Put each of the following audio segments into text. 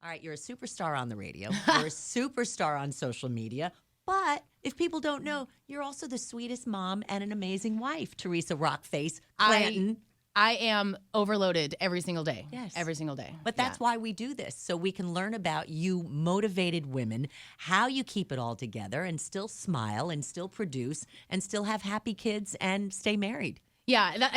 All right, you're a superstar on the radio. You're a superstar on social media. But if people don't know, you're also the sweetest mom and an amazing wife, Theresa Rockface Clanton. I am overloaded every single day. Yes. Every single day. But that's why we do this, so we can learn about you motivated women, how you keep it all together and still smile and still produce and still have happy kids and stay married. Yeah,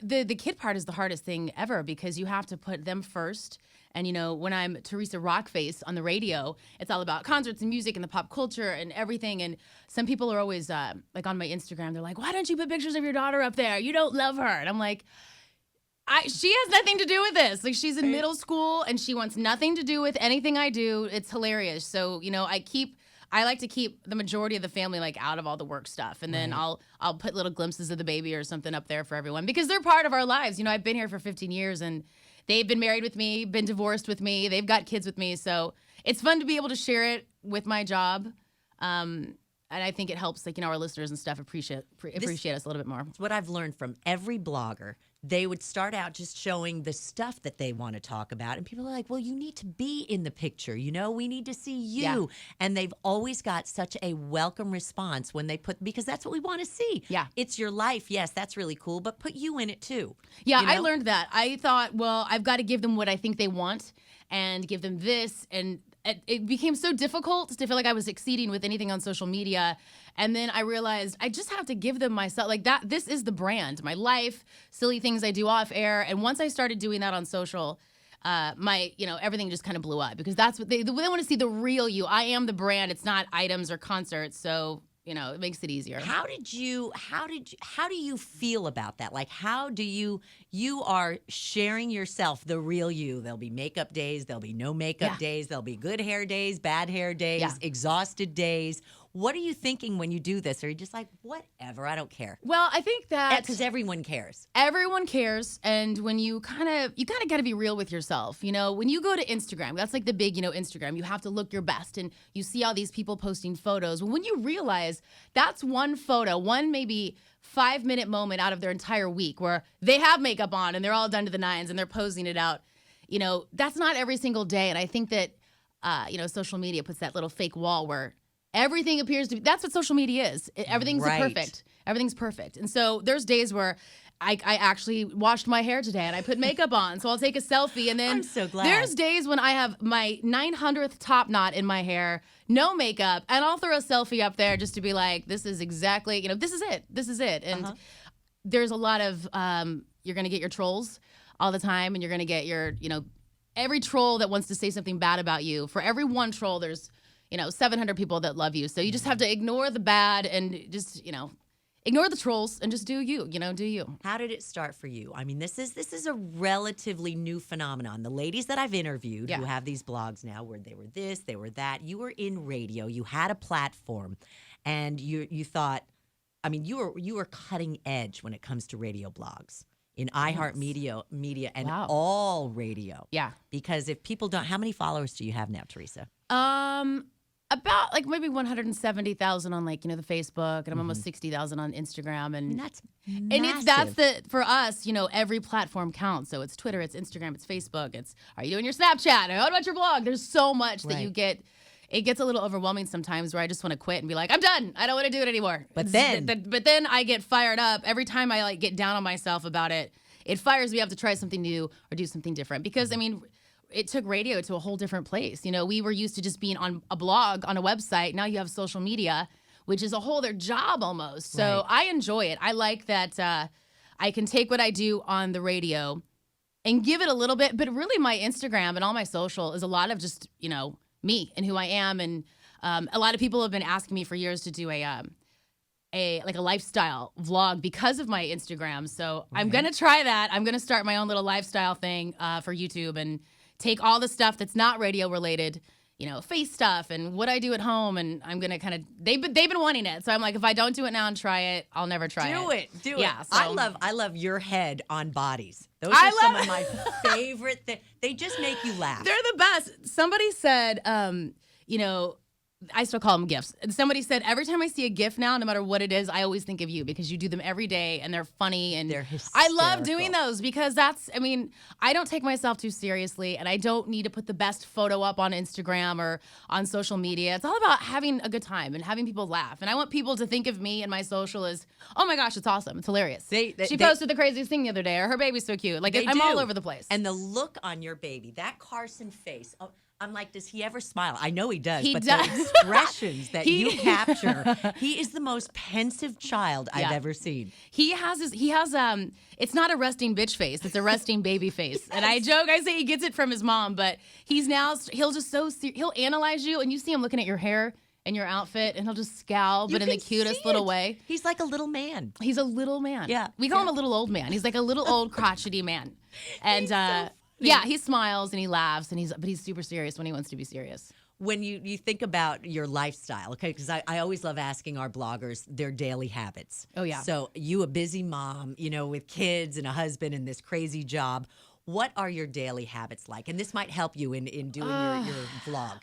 the kid part is the hardest thing ever because you have to put them first. And, when I'm Theresa Rockface on the radio, it's all about concerts and music and the pop culture and everything. And some people are always, like on my Instagram, they're like, why don't you put pictures of your daughter up there? You don't love her. And I'm like, she has nothing to do with this. Like, she's in middle school and she wants nothing to do with anything I do. It's hilarious. So, I like to keep the majority of the family like out of all the work stuff. And then I'll put little glimpses of the baby or something up there for everyone because they're part of our lives. I've been here for 15 years and they've been married with me, been divorced with me. They've got kids with me. So it's fun to be able to share it with my job. And I think it helps, our listeners and stuff appreciate us a little bit more. It's what I've learned from every blogger. They would start out just showing the stuff that they want to talk about. And people are like, well, you need to be in the picture. We need to see you. Yeah. And they've always got such a welcome response when they because that's what we want to see. Yeah. It's your life. Yes, that's really cool. But put you in it too. Yeah, I learned that. I thought, well, I've got to give them what I think they want and give them this. And it became so difficult to feel like I was succeeding with anything on social media. And then I realized I just have to give them myself like that. This is the brand, my life, silly things I do off air. And once I started doing that on social, everything just kind of blew up because that's what they want to see, the real you. I am the brand. It's not items or concerts. So, it makes it easier. How do you feel about that? Like, you are sharing yourself, the real you. There'll be makeup days. There'll be no makeup days. There'll be good hair days, bad hair days, exhausted days. What are you thinking when you do this? Are you just like, whatever, I don't care? Well, I think that because everyone cares. Everyone cares, and when you kind of got to be real with yourself. When you go to Instagram, that's like the big, Instagram. You have to look your best, and you see all these people posting photos. When you realize that's one photo, one maybe 5-minute moment out of their entire week where they have makeup on and they're all done to the nines and they're posing it out. That's not every single day, and I think that social media puts that little fake wall where everything appears to be. That's what social media is. Everything's perfect. Everything's perfect. And so there's days where I actually washed my hair today and I put makeup on. So I'll take a selfie. And then I'm so glad. There's days when I have my 900th top knot in my hair, no makeup, and I'll throw a selfie up there just to be like, this is exactly, this is it. This is it. And there's a lot of, you're going to get your trolls all the time, and you're going to get your, every troll that wants to say something bad about you. For every one troll, there's 700 people that love you. So you just have to ignore the bad and just, ignore the trolls and just do you, do you. How did it start for you? I mean, this is a relatively new phenomenon. The ladies that I've interviewed who have these blogs now where they were this, they were that, you were in radio, you had a platform, and you thought, I mean, you were cutting edge when it comes to radio blogs. In iHeartMedia and all radio. Yeah. Because if people don't, how many followers do you have now, Theresa? About maybe 170,000 on the Facebook, and I'm almost 60,000 on Instagram, and that's massive. For us, every platform counts. So it's Twitter, it's Instagram, it's Facebook, it's are you doing your Snapchat? What about your blog? There's so much that you get. It gets a little overwhelming sometimes where I just want to quit and be like, I'm done. I don't want to do it anymore. But then I get fired up every time I get down on myself about it. It fires me up to try something new or do something different because it took radio to a whole different place. We were used to just being on a blog, on a website. Now you have social media, which is a whole other job almost. So I enjoy it. I like that I can take what I do on the radio and give it a little bit. But really my Instagram and all my social is a lot of just, me and who I am. And a lot of people have been asking me for years to do a lifestyle vlog because of my Instagram. So I'm going to try that. I'm going to start my own little lifestyle thing for YouTube and take all the stuff that's not radio related, face stuff and what I do at home. And I'm going to they've been wanting it. So I'm like, if I don't do it now and try it, I'll never try it. Do it. Yeah, so. I love your head on bodies. Those are some of my favorite things. They just make you laugh. They're the best. Somebody said, I still call them gifts. And somebody said, every time I see a gift now, no matter what it is, I always think of you because you do them every day and they're funny. And they're I love doing those because I don't take myself too seriously and I don't need to put the best photo up on Instagram or on social media. It's all about having a good time and having people laugh. And I want people to think of me and my social as, oh my gosh, it's awesome. It's hilarious. She posted the craziest thing the other day, or her baby's so cute. Like, I'm all over the place. And the look on your baby, that Carson face. Oh, I'm like, does he ever smile? I know he does. He but does. The expressions that you capture, he is the most pensive child I've ever seen. He has it's not a resting bitch face, it's a resting baby face. Yes. And I joke, I say he gets it from his mom, but he'll analyze you and you see him looking at your hair and your outfit and he'll just scowl, but in the cutest little way. He's like a little man. He's a little man. Yeah. We call him a little old man. He's like a little old crotchety man. And yeah, he smiles and he laughs, but he's super serious when he wants to be serious. When you think about your lifestyle, okay, because I always love asking our bloggers their daily habits. Oh, yeah. So you, a busy mom, with kids and a husband and this crazy job, what are your daily habits like? And this might help you in doing your vlog.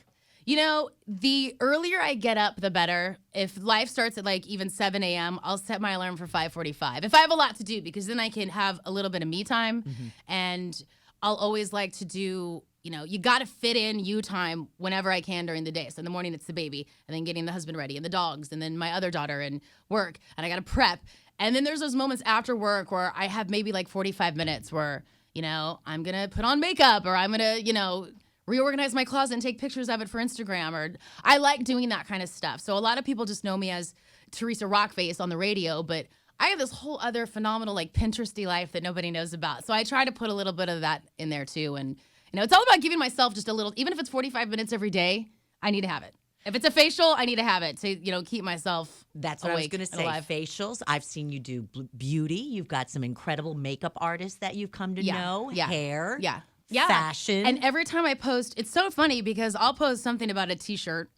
The earlier I get up, the better. If life starts at like even 7 a.m., I'll set my alarm for 5:45. If I have a lot to do, because then I can have a little bit of me time and I'll always like to do, you got to fit in you time whenever I can during the day. So in the morning, it's the baby, and then getting the husband ready, and the dogs, and then my other daughter, and work, and I got to prep. And then there's those moments after work where I have maybe like 45 minutes where, I'm going to put on makeup, or I'm going to, reorganize my closet and take pictures of it for Instagram. Or I like doing that kind of stuff. So a lot of people just know me as Theresa Rockface on the radio, but I have this whole other phenomenal, like, Pinteresty life that nobody knows about. So I try to put a little bit of that in there too. And, it's all about giving myself just a little, even if it's 45 minutes every day, I need to have it. If it's a facial, I need to have it to, keep myself That's what I was going to say. Alive. Facials. I've seen you do beauty. You've got some incredible makeup artists that you've come to know. Yeah. Hair. Yeah. Fashion. And every time I post, it's so funny because I'll post something about a t-shirt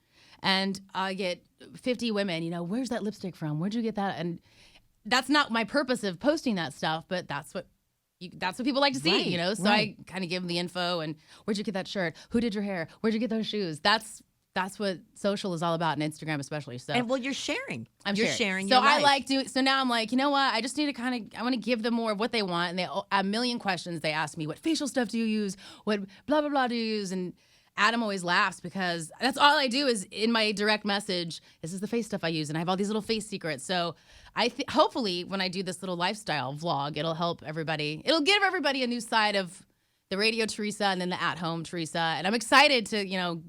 and I get 50 women, where's that lipstick from? Where'd you get that? And that's not my purpose of posting that stuff, but that's what people like to see, So I kind of give them the info and where'd you get that shirt? Who did your hair? Where'd you get those shoes? That's what social is all about, and Instagram especially. So, and you're sharing. You're sharing. So I like doing. So now I'm like, you know what? I just need to I want to give them more of what they want, and a million questions they ask me. What facial stuff do you use? What blah blah blah do you use? And Adam always laughs because that's all I do is in my direct message. This is the face stuff I use, and I have all these little face secrets. So hopefully when I do this little lifestyle vlog, it'll help everybody. It'll give everybody a new side of the radio Theresa and then the at-home Theresa. And I'm excited to,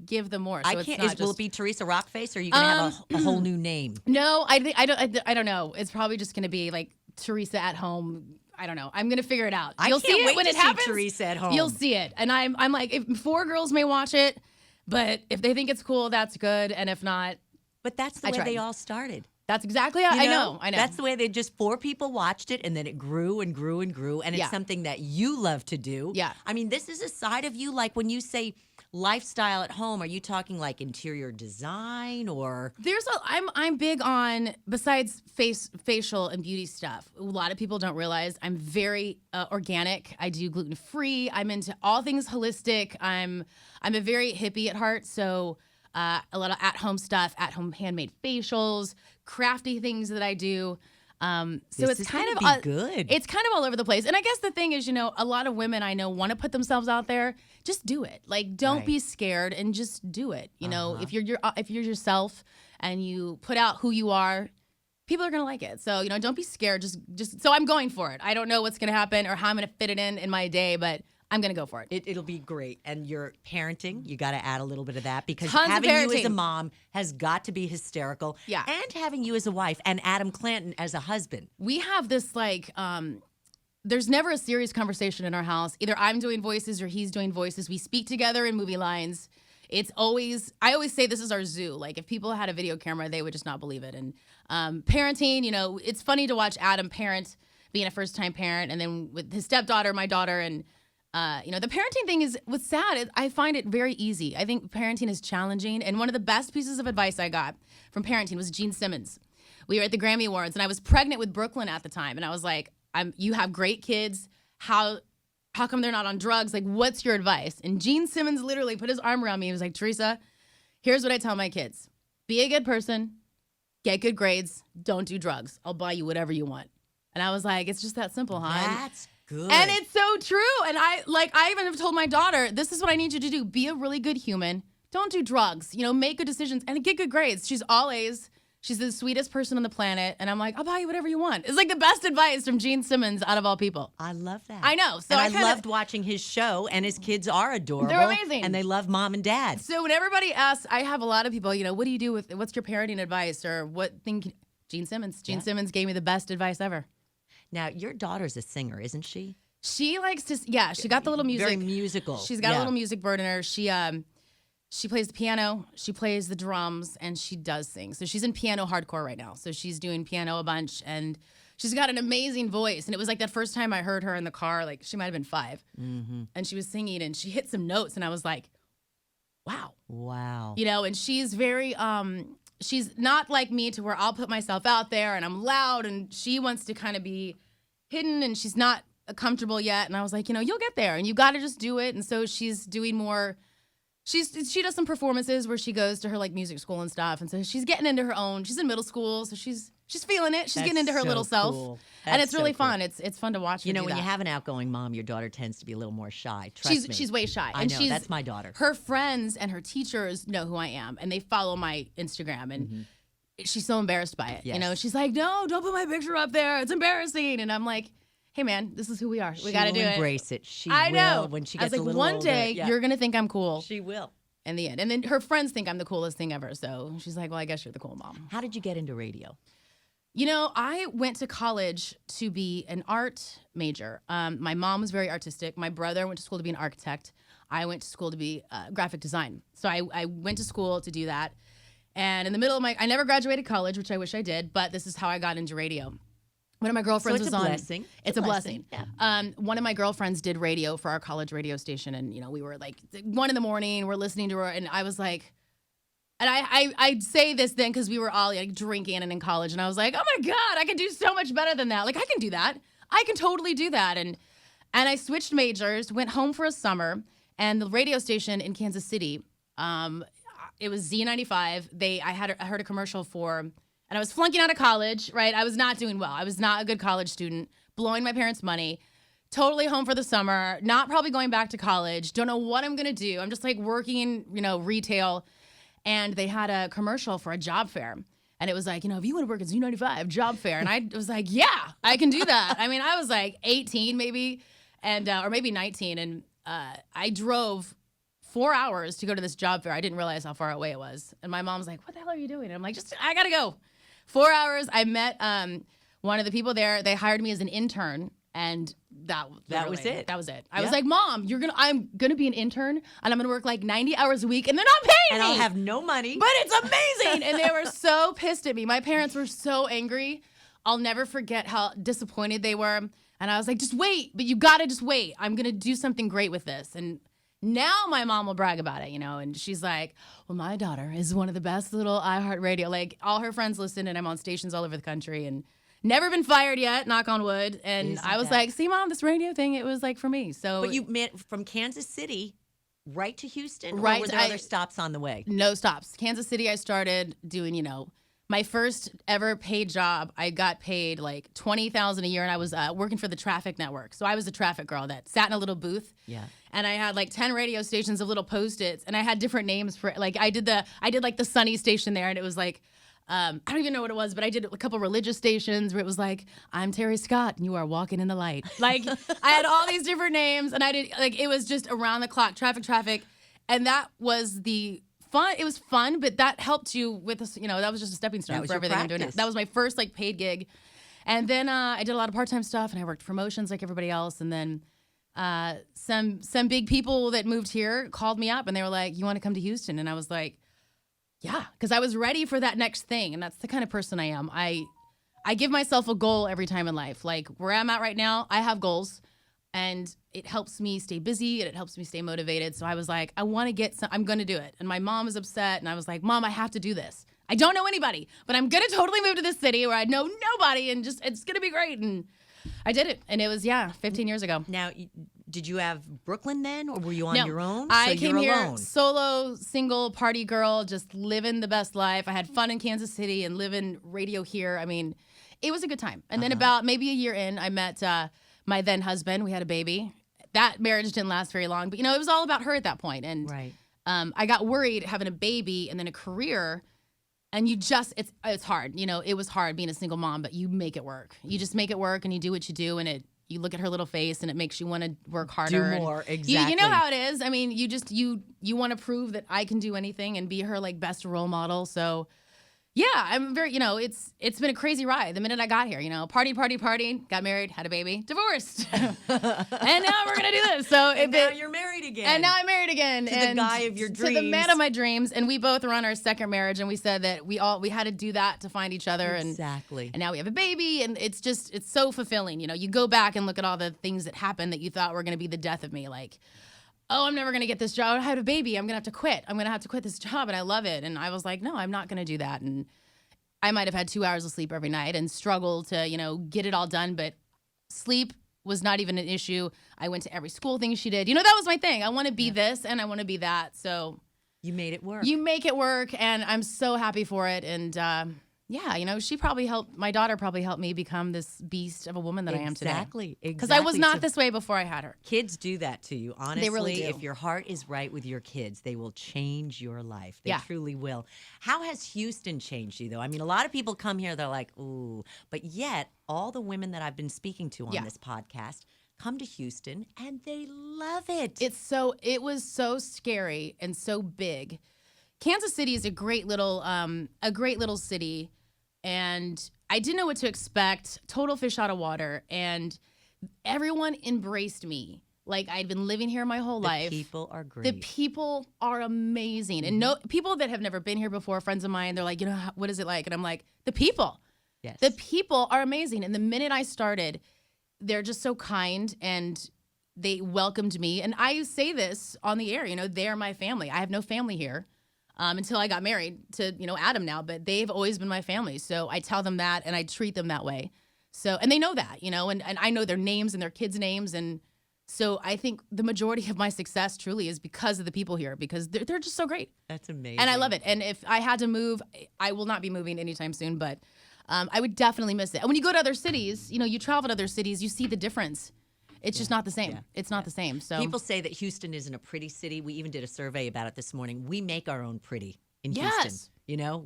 give them more. So will it be Theresa Rockface, or are you going to have a whole new name? No, I don't know. It's probably just going to be like Theresa at home. I don't know. I'm going to figure it out. You'll see it when it happens. Theresa at home. You'll see it. And I'm like, if 4 girls may watch it, but if they think it's cool, that's good. And if not, but that's the way they all started. That's exactly how I know. That's the way 4 people watched it, and then it grew and grew and grew, and it's something that you love to do. Yeah. I mean, this is a side of you, like when you say lifestyle at home, are you talking like interior design or? I'm big on, besides facial and beauty stuff, a lot of people don't realize I'm very organic. I do gluten-free. I'm into all things holistic. I'm a very hippie at heart, so a lot of at-home stuff, at-home handmade facials, crafty things that I do. So it's kind of good. It's kind of all over the place. And I guess the thing is, a lot of women I know want to put themselves out there. Just do it. Like, don't be scared and just do it. If you're yourself and you put out who you are, people are going to like it. So, don't be scared. Just so I'm going for it. I don't know what's going to happen or how I'm going to fit it in my day, but I'm going to go for it. It'll be great. And your parenting, you got to add a little bit of that because Tons having of you as a mom has got to be hysterical. Yeah. And having you as a wife and Adam Clanton as a husband. We have this there's never a serious conversation in our house. Either I'm doing voices or he's doing voices. We speak together in movie lines. I always say this is our zoo. Like, if people had a video camera, they would just not believe it. And parenting, it's funny to watch Adam parent, being a first-time parent, and then with his stepdaughter, my daughter, and the parenting thing is what's sad. I find it very easy. I think parenting is challenging. And one of the best pieces of advice I got from parenting was Gene Simmons. We were at the Grammy Awards and I was pregnant with Brooklyn at the time. And I was like, you have great kids. How come they're not on drugs? Like, what's your advice? And Gene Simmons literally put his arm around me. He was like, Theresa, here's what I tell my kids. be a good person, get good grades, don't do drugs. I'll buy you whatever you want. And I was like, it's just that simple, huh? That's good. And it's so true. And I even have told my daughter, this is what I need you to do. Be a really good human. Don't do drugs. Make good decisions and get good grades. She's all A's. She's the sweetest person on the planet. And I'm like, I'll buy you whatever you want. It's like the best advice from Gene Simmons out of all people. I love that. I know. So I loved watching his show, and his kids are adorable. They're amazing. And they love mom and dad. So when everybody asks, I have a lot of people, what do you do what's your parenting advice or what thing? Gene Simmons. Gene Simmons gave me the best advice ever. Now, your daughter's a singer, isn't she? She likes to, she got the little music. Very musical. She's got a little music bird in her. She plays the piano, she plays the drums, and she does sing. So she's in piano hardcore right now. So she's doing piano a bunch, and she's got an amazing voice. And it was like that first time I heard her in the car, like she might have been 5. Mm-hmm. And she was singing, and she hit some notes, and I was like, wow. Wow. And she's very, she's not like me to where I'll put myself out there, and I'm loud, and she wants to kind of be hidden, and she's not comfortable yet. And I was like, you'll get there, and you got to just do it. And so she's doing more. She does some performances where she goes to her like music school and stuff, and so she's getting into her own. She's in middle school, so she's feeling it. She's getting into her little self, and it's really fun. It's fun to watch. When you have an outgoing mom, your daughter tends to be a little more shy. Trust me. She's way shy. I know. That's my daughter. Her friends and her teachers know who I am, and they follow my Instagram, and she's so embarrassed by it. Yes. She's like, no, don't put my picture up there. It's embarrassing, and I'm like, hey man, this is who we are. We got to do it. Embrace it. I know. When she gets a little older. One day you're gonna think I'm cool. She will. In the end. And then her friends think I'm the coolest thing ever. So she's like, well, I guess you're the cool mom. How did you get into radio? I went to college to be an art major. My mom was very artistic. My brother went to school to be an architect. I went to school to be graphic design. So I went to school to do that. And in the middle of I never graduated college, which I wish I did, but this is how I got into radio. One of my girlfriends was on. Blessing. It's a blessing. Yeah. One of my girlfriends did radio for our college radio station, and we were like 1 a.m. We're listening to her, and I was like, and I say this then because we were all like drinking and in college, and I was like, oh my god, I can do so much better than that. Like I can do that. I can totally do that. And I switched majors, went home for a summer, and the radio station in Kansas City, it was Z95. I heard a commercial for. And I was flunking out of college, right? I was not doing well. I was not a good college student, blowing my parents' money, totally home for the summer, not probably going back to college, don't know what I'm going to do. I'm just like working, retail. And they had a commercial for a job fair. And it was like, if you want to work at Z95, job fair. And I was like, yeah, I can do that. I mean, I was like 18 maybe, and or maybe 19. And I drove 4 hours to go to this job fair. I didn't realize how far away it was. And my mom's like, what the hell are you doing? And I'm like, I got to go. 4 hours. I met one of the people there. They hired me as an intern, and that was it. That was it. I was like, Mom, I'm gonna be an intern, and I'm gonna work like 90 hours a week, and they're not paying me. And I'll have no money. But it's amazing. And they were so pissed at me. My parents were so angry. I'll never forget how disappointed they were. And I was like, just wait. But you gotta just wait. I'm gonna do something great with this. And now my mom will brag about it, and she's like, well, my daughter is one of the best little iHeartRadio. Like, all her friends listen, and I'm on stations all over the country, and never been fired yet, knock on wood. And I was like, see, Mom, this radio thing, it was like for me. So, but you meant from Kansas City right to Houston? Right. Or were there other stops on the way? No stops. Kansas City, I started doing, my first ever paid job. I got paid like $20,000 a year, and I was working for the traffic network. So I was a traffic girl that sat in a little booth. Yeah. And I had like 10 radio stations of little Post-its, and I had different names for like I did like the Sunny station there, and it was like I don't even know what it was, but I did a couple religious stations where it was like, I'm Terry Scott and you are walking in the light. Like I had all these different names, and I did like it was just around the clock traffic, and that was the fun. It was fun, but that helped you with this, that was just a stepping stone for everything I'm doing now. That was my first like paid gig. And then I did a lot of part-time stuff, and I worked promotions like everybody else. And then some big people that moved here called me up, and they were like, you want to come to Houston? And I was like, yeah, because I was ready for that next thing. And that's the kind of person I am. I give myself a goal every time in life. Like where I'm at right now, I have goals, and it helps me stay busy, and it helps me stay motivated. So I was like, I want to get some, I'm going to do it. And my mom was upset, and I was like, Mom, I have to do this. I don't know anybody, but I'm going to totally move to this city where I know nobody, and just, it's going to be great. And I did it. And it was, 15 years ago. Now, did you have Brooklyn then, or were you on No, your own? I So came you're here alone. solo, single, party girl, just living the best life. I had fun in Kansas City and living radio here. I mean, it was a good time. And then about maybe a year in, I met my then husband. We had a baby. That marriage didn't last very long, but it was all about her at that point. And Right. I got worried having a baby and then a career. And it's hard. It was hard being a single mom, but you make it work. You just make it work and you do what you do, and you look at her little face and it makes you want to work harder. Do more, and exactly. You know how it is. I mean, you want to prove that I can do anything and be her like best role model. So yeah, I'm very, it's been a crazy ride. The minute I got here, party, got married, had a baby, divorced. And now we're going to do this. So now you're married again. And now I'm married again. To the guy of your dreams. To the man of my dreams. And we both were on our second marriage, and we said that we had to do that to find each other. Exactly. And now we have a baby, and it's so fulfilling. You go back and look at all the things that happened that you thought were going to be the death of me. Like, oh, I'm never going to get this job. I have a baby. I'm going to have to quit. I'm going to have to quit this job, and I love it. And I was like, no, I'm not going to do that. And I might have had 2 hours of sleep every night and struggled to, get it all done. But sleep was not even an issue. I went to every school thing she did. That was my thing. I want to be this and I want to be that. So you made it work. You make it work, and I'm so happy for it. And she probably helped. My daughter probably helped me become this beast of a woman that I am today. Exactly. Because I was not this way before I had her. Kids do that to you. Honestly, they really do. If your heart is right with your kids, they will change your life. They Yeah. truly will. How has Houston changed you, though? I mean, a lot of people come here, they're like, ooh. But yet, all the women that I've been speaking to on this podcast come to Houston, and they love it. It was so scary and so big. Kansas City is a great little city. And I didn't know what to expect. Total fish out of water. And everyone embraced me. Like, I'd been living here my whole life. The people are great. The people are amazing. And people that have never been here before, friends of mine, they're like, what is it like? And I'm like, the people. Yes. The people are amazing. And the minute I started, they're just so kind, and they welcomed me. And I say this on the air, they're my family. I have no family here. Until I got married to, Adam now, but they've always been my family. So I tell them that, and I treat them that way. So, and they know that, and I know their names and their kids' names. And so I think the majority of my success truly is because of the people here, because they're just so great. That's amazing. And I love it. And if I had to move, I will not be moving anytime soon, but I would definitely miss it. And when you go to other cities, you travel to other cities, you see the difference. It's just not the same. Yeah. It's not the same. So people say that Houston isn't a pretty city. We even did a survey about it this morning. We make our own pretty in Houston.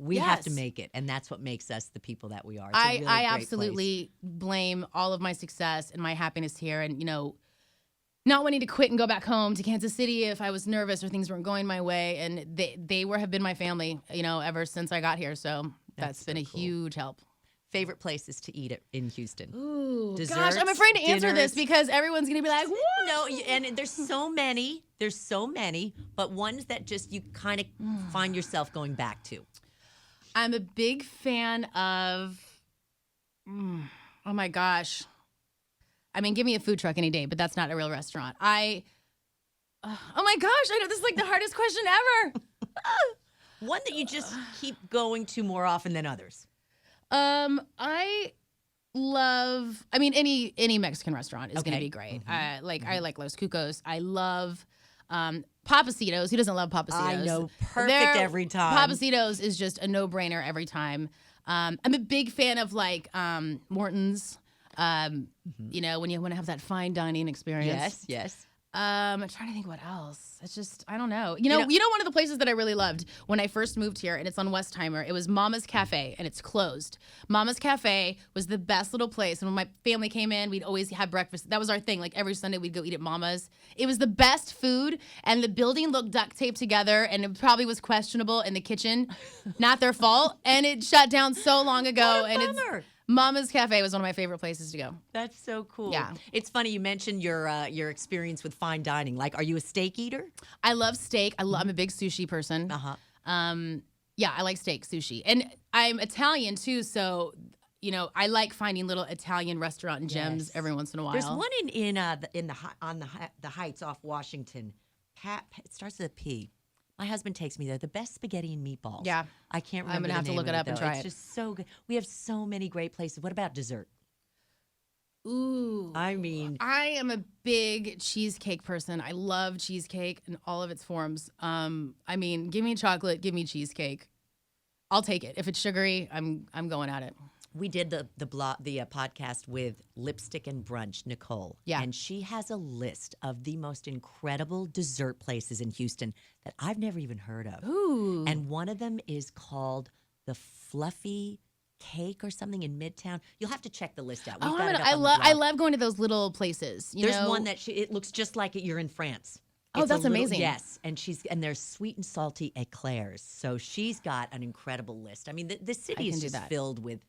We have to make it, and that's what makes us the people that we are. It's a really I great absolutely blame all of my success and my happiness here, and not wanting to quit and go back home to Kansas City if I was nervous or things weren't going my way. And they have been my family, ever since I got here. So that's been a huge help. Favorite places to eat in Houston? Ooh, Desserts, gosh, I'm afraid to answer dinners. this because everyone's going to be like, what? No, and there's so many. There's so many, but ones that just you kind of find yourself going back to. I'm a big fan of, oh my gosh. I mean, give me a food truck any day, but that's not a real restaurant. Oh my gosh, I know this is like the hardest question ever. One that you just keep going to more often than others. I love, any Mexican restaurant is going to be great. I like Los Cucos. I love, Papacitos. Who doesn't love Papacitos? I know. Perfect every time. Papacitos is just a no-brainer every time. I'm a big fan of Morton's, when you want to have that fine dining experience. Yes. I'm trying to think what else. It's just, I don't know. You know, one of the places that I really loved when I first moved here, and it's on Westheimer, it was Mama's Cafe, and it's closed. Mama's Cafe was the best little place. And when my family came in, we'd always have breakfast. That was our thing. Like every Sunday, we'd go eat at Mama's. It was the best food, and the building looked duct taped together, and it probably was questionable in the kitchen. Not their fault. And it shut down so long ago. What a bummer. Mama's Cafe was one of my favorite places to go. That's so cool. Yeah. It's funny you mentioned your experience with fine dining. Like, are you a steak eater? I love steak. I'm a big sushi person. Uh-huh. Yeah, I like steak, sushi. And I'm Italian too, so I like finding little Italian restaurant gems every once in a while. There's one on the Heights off Washington. It starts with a P. My husband takes me there. The best spaghetti and meatballs. Yeah. I can't remember. I'm going to have to look it up and try it. It's just so good. We have so many great places. What about dessert? Ooh. I mean, I am a big cheesecake person. I love cheesecake in all of its forms. I mean, give me chocolate, give me cheesecake. I'll take it. If it's sugary, I'm going at it. we did the podcast with Lipstick and Brunch, Nicole. Yeah. And she has a list of the most incredible dessert places in Houston that I've never even heard of. Ooh. And one of them is called the Fluffy Cake or something in Midtown. You'll have to check the list out. We've got it up on the blog. I love going to those little places. There's one that it looks just like you're in France. Oh, It's that's amazing. Yes, and there's sweet and salty eclairs. So she's got an incredible list. I mean, the city is just filled with.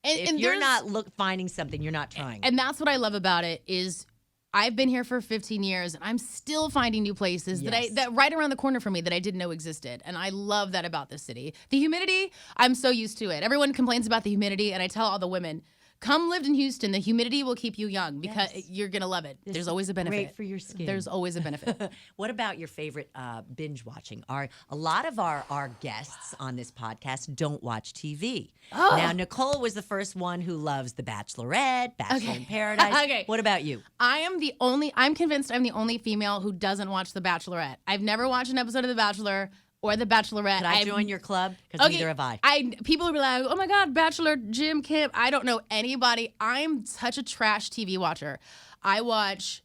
If you're not finding something, you're not trying. And that's what I love about it is I've been here for 15 years and I'm still finding new places that right around the corner from me that I didn't know existed. And I love that about this city. The humidity, I'm so used to it. Everyone complains about the humidity, and I tell all the women, come live in Houston. The humidity will keep you young because you're going to love it. There's always a benefit. Great for your skin. There's always a benefit. What about your favorite binge watching? A lot of our guests on this podcast don't watch TV. Oh. Now, Nicole was the first one who loves The Bachelorette, Bachelor in Paradise. Okay. What about you? I'm convinced I'm the only female who doesn't watch The Bachelorette. I've never watched an episode of The Bachelor or The Bachelorette. Could I join your club? Because neither have I. People will be like, oh my God, Bachelor, Jim, Kim. I don't know anybody. I'm such a trash TV watcher. I watch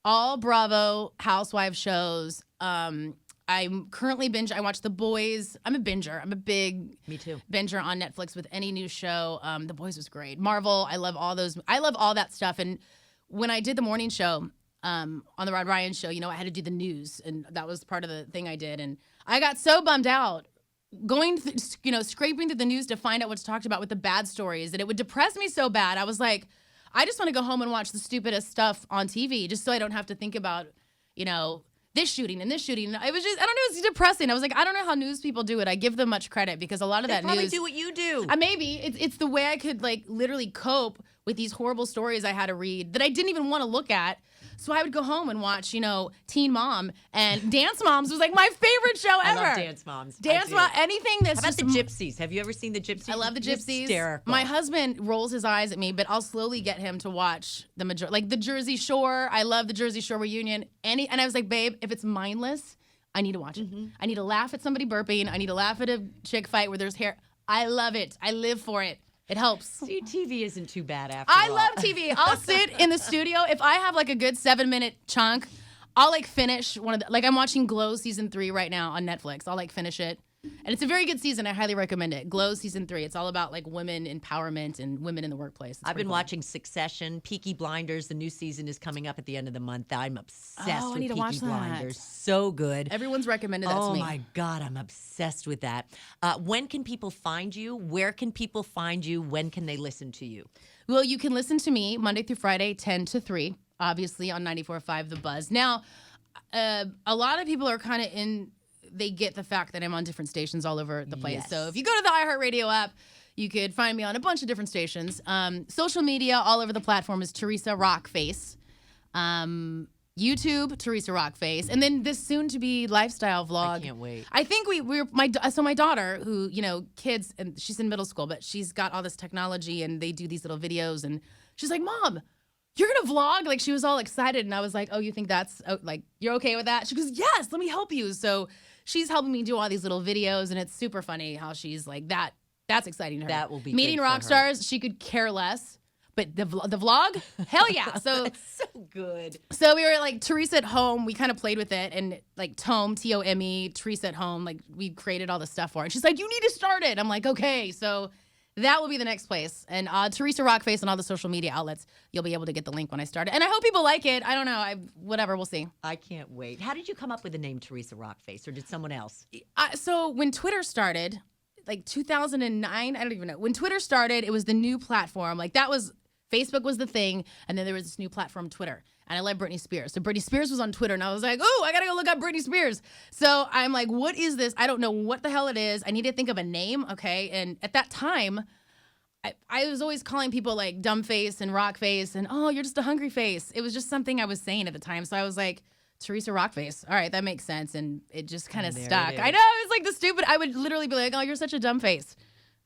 all Bravo Housewives shows. I'm currently I watch The Boys. I'm a binger. I'm a big Me too. binger on Netflix with any new show. The Boys was great. Marvel, I love all those. I love all that stuff. And when I did the morning show on the Rod Ryan show, I had to do the news, and that was part of the thing I did. And I got so bummed out going, scraping through the news to find out what's talked about with the bad stories, that it would depress me so bad. I was like, I just want to go home and watch the stupidest stuff on TV just so I don't have to think about, this shooting and this shooting. It was just, I don't know, it's depressing. I was like, I don't know how news people do it. I give them much credit because a lot of that news. Probably do what you do. Maybe. It's the way I could literally cope with these horrible stories I had to read that I didn't even want to look at. So I would go home and watch, Teen Mom, and Dance Moms was my favorite show ever. I love Dance Moms. Dance Mom, anything that's How about the Gypsies? Have you ever seen the Gypsies? I love the Gypsies. Hysterical. My husband rolls his eyes at me, but I'll slowly get him to watch the majority. The Jersey Shore. I love the Jersey Shore reunion. And I was like, babe, if it's mindless, I need to watch it. Mm-hmm. I need to laugh at somebody burping. I need to laugh at a chick fight where there's hair. I love it. I live for it. It helps. See, TV isn't too bad after all. I love TV. I'll sit in the studio. If I have a good 7-minute chunk, I'll finish one of the, I'm watching Glow season 3 right now on Netflix. I'll finish it. And it's a very good season. I highly recommend it. Glow season 3. It's all about women empowerment and women in the workplace. I've been watching Succession, Peaky Blinders. The new season is coming up at the end of the month. I'm obsessed with Peaky Blinders. So good. Everyone's recommended that to me. Oh my God, I'm obsessed with that. When can people find you? Where can people find you? When can they listen to you? Well, you can listen to me Monday through Friday, 10 to 3, obviously on 94.5 The Buzz. Now, a lot of people are kind of they get the fact that I'm on different stations all over the place. Yes. So if you go to the iHeartRadio app, you could find me on a bunch of different stations. Social media all over the platform is Theresa Rockface. YouTube, Theresa Rockface. And then this soon-to-be lifestyle vlog. I can't wait. I think my daughter, who, kids, and she's in middle school, but she's got all this technology, and they do these little videos, and she's like, Mom, you're going to vlog? She was all excited, and I was like, oh, you think that's, you're okay with that? She goes, yes, let me help you. So she's helping me do all these little videos, and it's super funny how she's like that. That's exciting to her. That will be Meeting good rock for her. stars, she could care less. But the vlog, hell yeah. So it's so good. So we were Teresa at home. We kind of played with it, and Tome, Tome, Teresa at home. We created all the stuff for her. And she's like, you need to start it. I'm like, okay. So that will be the next place. And Theresa Rockface on all the social media outlets. You'll be able to get the link when I start it. And I hope people like it. I don't know. Whatever. We'll see. I can't wait. How did you come up with the name Theresa Rockface, or did someone else? So when Twitter started, 2009, I don't even know. When Twitter started, it was the new platform. Facebook was the thing, and then there was this new platform, Twitter. And I love Britney Spears. So Britney Spears was on Twitter, and I was like, oh, I got to go look up Britney Spears. So I'm like, what is this? I don't know what the hell it is. I need to think of a name, okay? And at that time, I was always calling people dumb face and rock face and, oh, you're just a hungry face. It was just something I was saying at the time. So I was like, Theresa Rockface. All right, that makes sense. And it just kind of stuck. I know, it was the stupid, I would literally be like, oh, you're such a dumb face.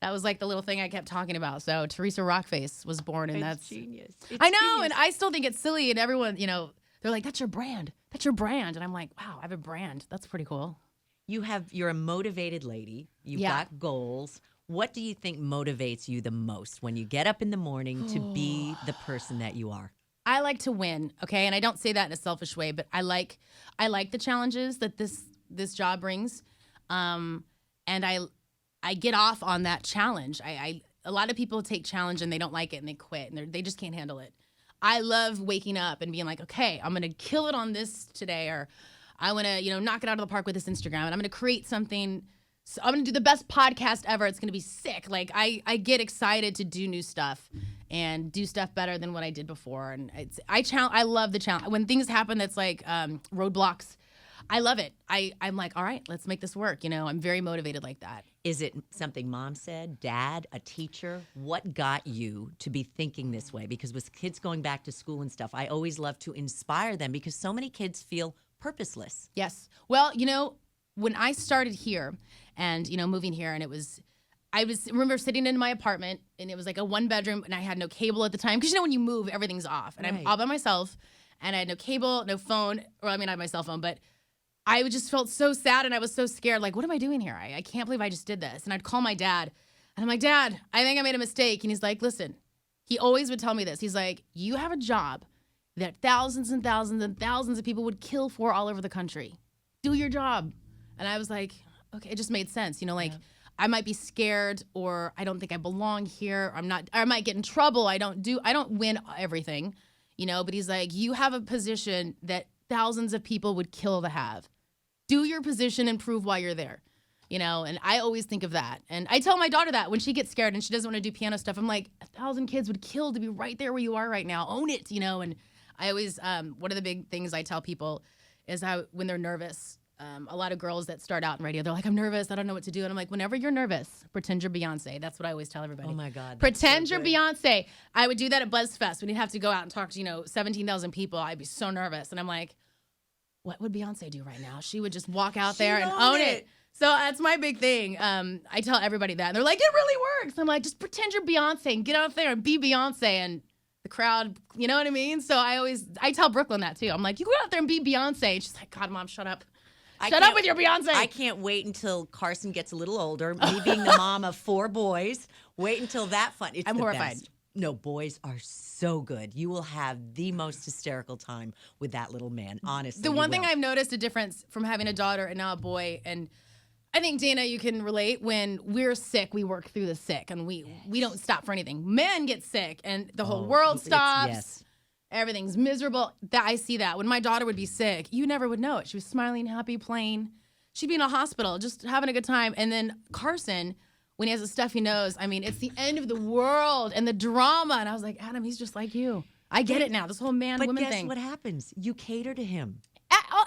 That was like the little thing I kept talking about. So Theresa Rockface was born, and that's genius. I know, and I still think it's silly, and everyone, they're like, "That's your brand. That's your brand," and I'm like, "Wow, I have a brand. That's pretty cool." You're a motivated lady. You've got goals. What do you think motivates you the most when you get up in the morning to be the person that you are? I like to win, okay, and I don't say that in a selfish way, but I like the challenges that this job brings, and I get off on that challenge. A lot of people take challenge and they don't like it and they quit and they just can't handle it. I love waking up and being like, okay, I'm gonna kill it on this today, or I want to knock it out of the park with this Instagram, and I'm gonna create something. So I'm gonna do the best podcast ever. It's gonna be sick. Like I get excited to do new stuff and do stuff better than what I did before. And I love the challenge. When things happen that's like roadblocks, I love it. I'm like, all right, let's make this work. I'm very motivated like that. Is it something mom said, dad, a teacher? What got you to be thinking this way? Because with kids going back to school and stuff, I always love to inspire them because so many kids feel purposeless. Yes. Well, when I started here and, moving here, and I remember sitting in my apartment, and it was like a 1-bedroom, and I had no cable at the time. Because, when you move, everything's off. And I'm all by myself, and I had no cable, no phone. Well, I mean, I had my cell phone, but I just felt so sad, and I was so scared. Like, what am I doing here? I can't believe I just did this. And I'd call my dad, and I'm like, Dad, I think I made a mistake. And he's like, listen, he always would tell me this. He's like, you have a job that thousands and thousands and thousands of people would kill for all over the country. Do your job. And I was like, okay, it just made sense. I might be scared, or I don't think I belong here. I might get in trouble. I don't win everything, but he's like, you have a position that thousands of people would kill to have. Do your position and prove why you're there. And I always think of that. And I tell my daughter that when she gets scared and she doesn't want to do piano stuff, I'm like, 1,000 kids would kill to be right there where you are right now. Own it, and I always, one of the big things I tell people is how when they're nervous, a lot of girls that start out in radio, they're like, I'm nervous, I don't know what to do. And I'm like, whenever you're nervous, pretend you're Beyonce. That's what I always tell everybody. Oh my God. Pretend you're Beyonce. I would do that at BuzzFest when you'd have to go out and talk to, 17,000 people. I'd be so nervous. And I'm like, what would Beyonce do right now? She would just walk out there and own it. So that's my big thing. I tell everybody that. And they're like, it really works. I'm like, just pretend you're Beyonce and get out there and be Beyonce. And the crowd, you know what I mean? So I tell Brooklyn that too. I'm like, you go out there and be Beyonce. And she's like, God, Mom, shut up. Shut up with your Beyonce. I can't wait until Carson gets a little older. Me being the mom of 4 boys. Wait until that fun. It's I'm the horrified. Best. No, boys are so good. You will have the most hysterical time with that little man, honestly. The one thing I've noticed a difference from having a daughter and now a boy, and I think, Dana, you can relate, when we're sick, we work through the sick, and we don't stop for anything. Men get sick, and the whole world stops. Yes. Everything's miserable. I see that. When my daughter would be sick, you never would know it. She was smiling, happy, playing. She'd be in a hospital, just having a good time. And then Carson, when he has a stuffy nose, I mean, it's the end of the world and the drama. And I was like, Adam, he's just like you. I get it now, this whole man-woman thing. But guess what happens? You cater to him.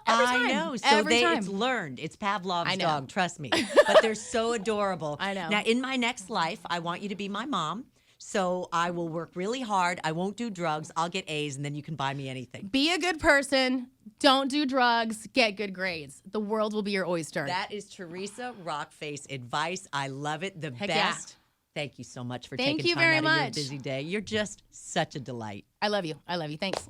Every time. I know. So every time. It's learned. It's Pavlov's dog, trust me. But they're so adorable. I know. Now, in my next life, I want you to be my mom. So I will work really hard. I won't do drugs. I'll get A's, and then you can buy me anything. Be a good person. Don't do drugs. Get good grades. The world will be your oyster. That is Theresa Rockface advice. I love it. The Heck best. Yeah. Thank you so much for Thank taking you time very out of your much. busy day. You're just such a delight. I love you. I love you. Thanks.